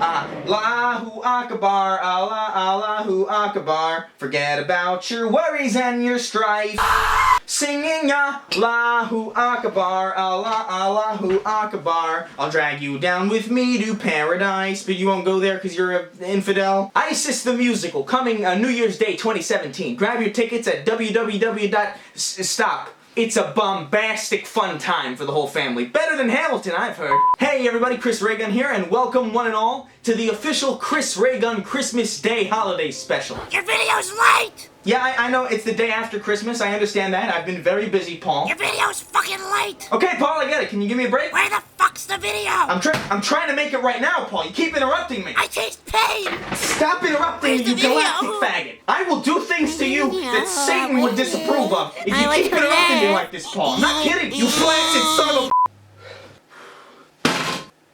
Allahu Akbar, Allah, Allahu Akbar. Forget about your worries and your strife. Singing Allahu Akbar, Allah, Allahu Akbar. I'll drag you down with me to paradise, but you won't go there because you're an infidel. ISIS the Musical, coming New Year's Day 2017. Grab your tickets at www.stop. It's a bombastic fun time for the whole family. Better than Hamilton, I've heard. Hey everybody, Chris Ray Gun here, and welcome one and all to the official Chris Ray Gun Christmas Day holiday special. Your video's late! Yeah, I know, it's the day after Christmas, I understand that. I've been very busy, Paul. Your video's fucking late! Okay, Paul, I get it. Can you give me a break? Where the fuck's the video? I'm trying to make it right now, Paul. You keep interrupting me. I taste pain! Stop interrupting me, you galactic faggot. I will do things to you that Satan would disapprove of if you keep interrupting me like this, Paul. I'm not kidding, you flaccid son of a...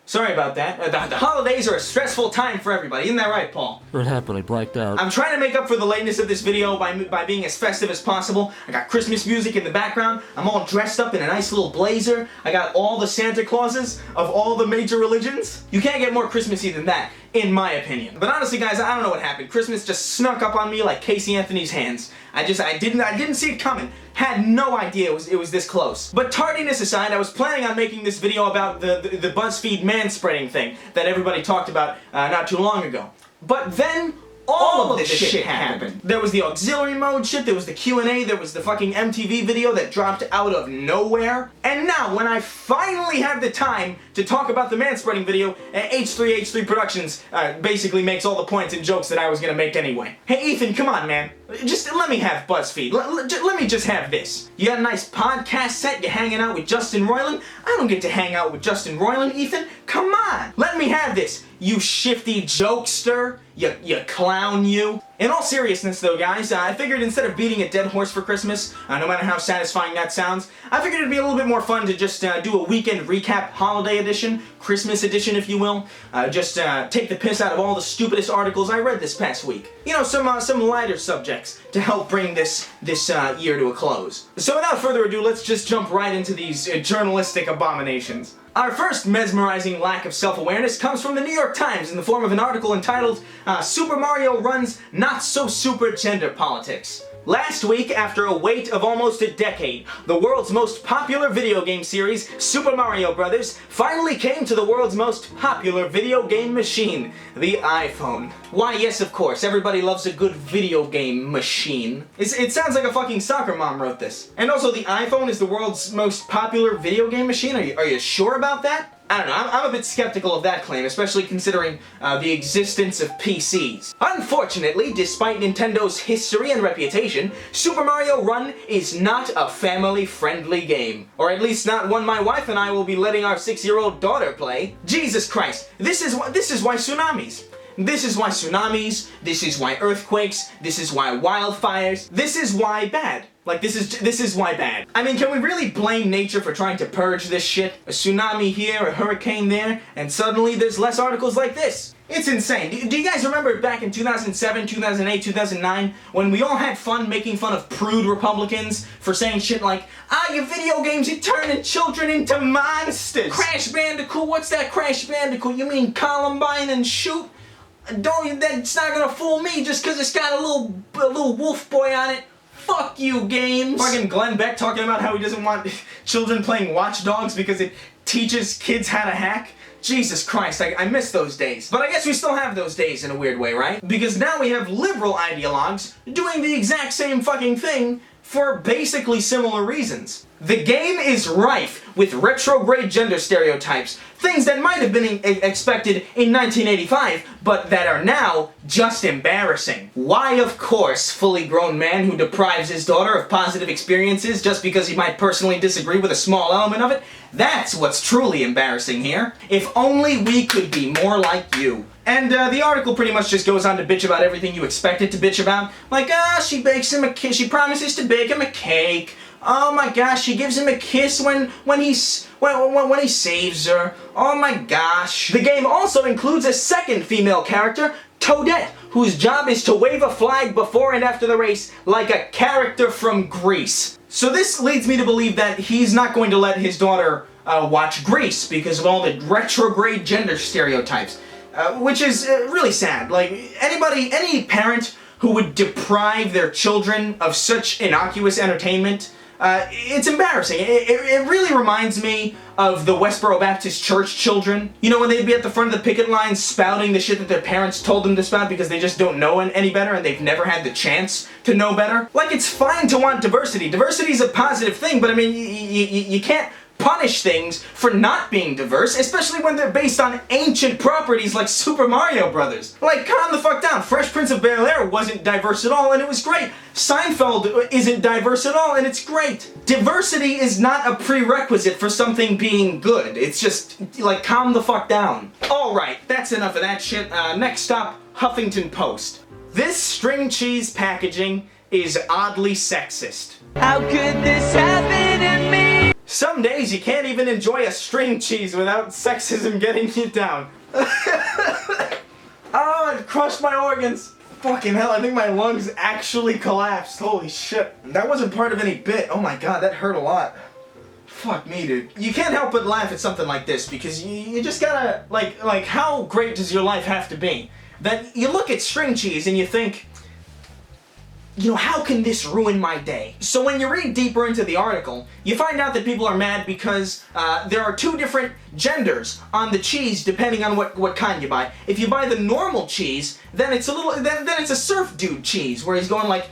Sorry about that. The holidays are a stressful time for everybody. Isn't that right, Paul? What happened? I blacked out. I'm trying to make up for the lateness of this video by being as festive as possible. I got Christmas music in the background. I'm all dressed up in a nice little blazer. I got all the Santa Clauses of all the major religions. You can't get more Christmassy than that, in my opinion. But honestly, guys, I don't know what happened. Christmas just snuck up on me like Casey Anthony's hands. I didn't see it coming. Had no idea it was this close. But tardiness aside, I was planning on making this video about the Buzzfeed manspreading thing that everybody talked about not too long ago. But then all of this shit happened. There was the auxiliary mode shit, there was the Q&A, there was the fucking MTV video that dropped out of nowhere. And now, when I finally have the time to talk about the manspreading video, H3H3 Productions basically makes all the points and jokes that I was gonna make anyway. Hey Ethan, come on man. Just let me have Buzzfeed. Let me just have this. You got a nice podcast set, you're hanging out with Justin Roiland. I don't get to hang out with Justin Roiland, Ethan. Come on. Let me have this, you shifty jokester. You clown, you. In all seriousness though, guys, I figured instead of beating a dead horse for Christmas, no matter how satisfying that sounds, I figured it'd be a little bit more fun to just do a weekend recap holiday edition, Christmas edition if you will. Just take the piss out of all the stupidest articles I read this past week. You know, some lighter subjects to help bring this year to a close. So without further ado, let's just jump right into these journalistic abominations. Our first mesmerizing lack of self-awareness comes from the New York Times in the form of an article entitled, Super Mario Runs Not-So-Super Gender Politics. Last week, after a wait of almost a decade, the world's most popular video game series, Super Mario Bros., finally came to the world's most popular video game machine, the iPhone. Why, yes, of course, everybody loves a good video game machine. It sounds like a fucking soccer mom wrote this. And also, the iPhone is the world's most popular video game machine? Are you sure about that? I don't know, I'm a bit skeptical of that claim, especially considering the existence of PCs. Unfortunately, despite Nintendo's history and reputation, Super Mario Run is not a family-friendly game. Or at least not one my wife and I will be letting our 6-year-old daughter play. Jesus Christ, this is why tsunamis. This is why tsunamis, this is why earthquakes, this is why wildfires, this is why bad. Like, this is why bad. I mean, can we really blame nature for trying to purge this shit? A tsunami here, a hurricane there, and suddenly there's less articles like this. It's insane. Do you guys remember back in 2007, 2008, 2009, when we all had fun making fun of prude Republicans for saying shit like, your video games are turning children into monsters. Crash Bandicoot, what's that Crash Bandicoot? You mean Columbine and shoot? That's not gonna fool me just cause it's got a little wolf boy on it. Fuck you, games! Fucking Glenn Beck talking about how he doesn't want children playing Watch Dogs because it teaches kids how to hack. Jesus Christ, I miss those days. But I guess we still have those days in a weird way, right? Because now we have liberal ideologues doing the exact same fucking thing for basically similar reasons. The game is rife with retrograde gender stereotypes, things that might have been expected in 1985, but that are now just embarrassing. Why, of course, fully grown man who deprives his daughter of positive experiences just because he might personally disagree with a small element of it? That's what's truly embarrassing here. If only we could be more like you. And the article pretty much just goes on to bitch about everything you expect it to bitch about. Like, she bakes him a cake, she promises to bake him a cake. Oh my gosh, she gives him a kiss when he saves her. Oh my gosh. The game also includes a second female character, Toadette, whose job is to wave a flag before and after the race like a character from Grease. So this leads me to believe that he's not going to let his daughter watch Grease because of all the retrograde gender stereotypes. which is really sad. Like, any parent who would deprive their children of such innocuous entertainment, it's embarrassing. It really reminds me of the Westboro Baptist Church children. You know, when they'd be at the front of the picket line spouting the shit that their parents told them to spout because they just don't know any better and they've never had the chance to know better. Like, it's fine to want diversity. Diversity is a positive thing, but I mean, you can't punish things for not being diverse, especially when they're based on ancient properties like Super Mario Brothers. Like, calm the fuck down. Fresh Prince of Bel-Air wasn't diverse at all, and it was great. Seinfeld isn't diverse at all, and it's great. Diversity is not a prerequisite for something being good. It's just, like, calm the fuck down. Alright, that's enough of that shit. Next stop, Huffington Post. This string cheese packaging is oddly sexist. How could this happen to me? Some days you can't even enjoy a string cheese without sexism getting you down. Oh, it crushed my organs. Fucking hell, I think my lungs actually collapsed. Holy shit. That wasn't part of any bit. Oh my god, that hurt a lot. Fuck me, dude. You can't help but laugh at something like this because you just gotta, like, how great does your life have to be? That you look at string cheese and you think, you know, how can this ruin my day? So when you read deeper into the article, you find out that people are mad because there are two different genders on the cheese depending on what kind you buy. If you buy the normal cheese, then it's then it's a surf dude cheese where he's going like,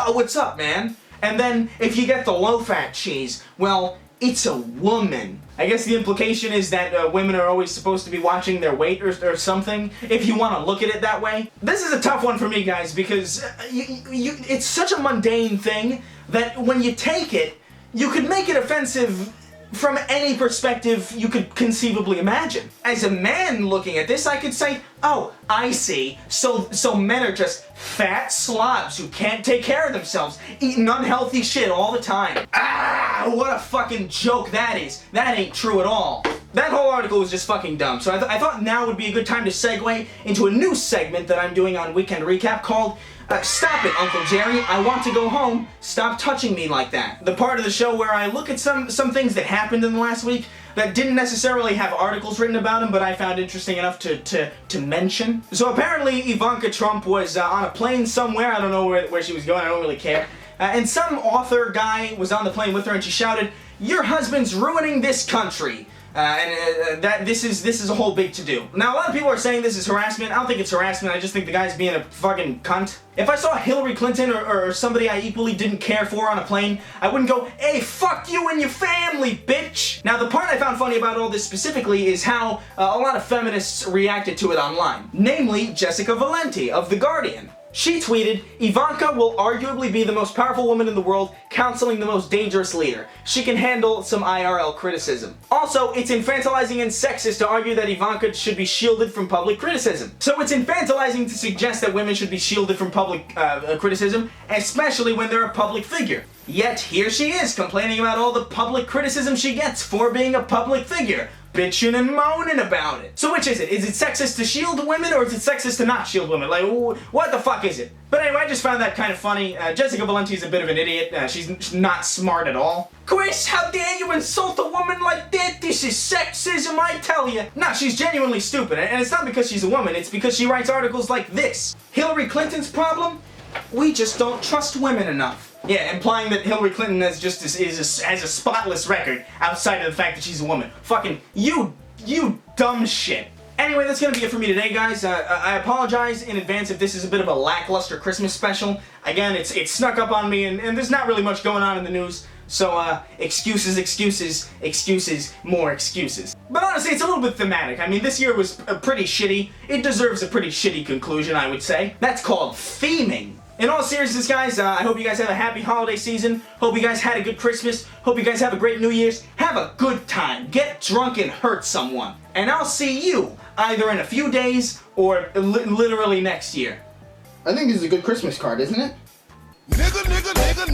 what's up, man? And then if you get the low-fat cheese, well, it's a woman. I guess the implication is that women are always supposed to be watching their weight or something, if you want to look at it that way. This is a tough one for me, guys, because it's such a mundane thing that when you take it, you could make it offensive from any perspective you could conceivably imagine. As a man looking at this, I could say, oh, I see. So men are just fat slobs who can't take care of themselves, eating unhealthy shit all the time. Ah, what a fucking joke that is. That ain't true at all. That whole article was just fucking dumb, so I thought now would be a good time to segue into a new segment that I'm doing on Weekend Recap called Stop It, Uncle Jerry, I Want to Go Home, Stop Touching Me Like That. The part of the show where I look at some things that happened in the last week that didn't necessarily have articles written about them, but I found interesting enough to mention. So apparently Ivanka Trump was on a plane somewhere, I don't know where she was going, I don't really care, and some author guy was on the plane with her and she shouted, "Your husband's ruining this country." That this is a whole big to-do. Now, a lot of people are saying this is harassment. I don't think it's harassment. I just think the guy's being a fucking cunt. If I saw Hillary Clinton or somebody I equally didn't care for on a plane, I wouldn't go, "Hey, fuck you and your family, bitch!" Now, the part I found funny about all this specifically is how a lot of feminists reacted to it online. Namely, Jessica Valenti of The Guardian. She tweeted, "Ivanka will arguably be the most powerful woman in the world, counseling the most dangerous leader. She can handle some IRL criticism. Also, it's infantilizing and sexist to argue that Ivanka should be shielded from public criticism." So it's infantilizing to suggest that women should be shielded from public criticism, especially when they're a public figure. Yet, here she is, complaining about all the public criticism she gets for being a public figure. Bitching and moaning about it. So which is it? Is it sexist to shield women or is it sexist to not shield women? Like, what the fuck is it? But anyway, I just found that kind of funny. Jessica Valenti is a bit of an idiot. She's not smart at all. Chris, how dare you insult a woman like that? This is sexism, I tell you. Nah, she's genuinely stupid. And it's not because she's a woman, it's because she writes articles like this. Hillary Clinton's problem? We just don't trust women enough. Yeah, implying that Hillary Clinton has has a spotless record outside of the fact that she's a woman. Fucking you dumb shit. Anyway, that's gonna be it for me today, guys. I apologize in advance if this is a bit of a lackluster Christmas special. Again, it snuck up on me, and there's not really much going on in the news. So, excuses, more excuses. But honestly, it's a little bit thematic. I mean, this year was pretty shitty. It deserves a pretty shitty conclusion, I would say. That's called theming. In all seriousness, guys, I hope you guys have a happy holiday season. Hope you guys had a good Christmas. Hope you guys have a great New Year's. Have a good time. Get drunk and hurt someone. And I'll see you either in a few days or literally next year. I think this is a good Christmas card, isn't it? Nigga.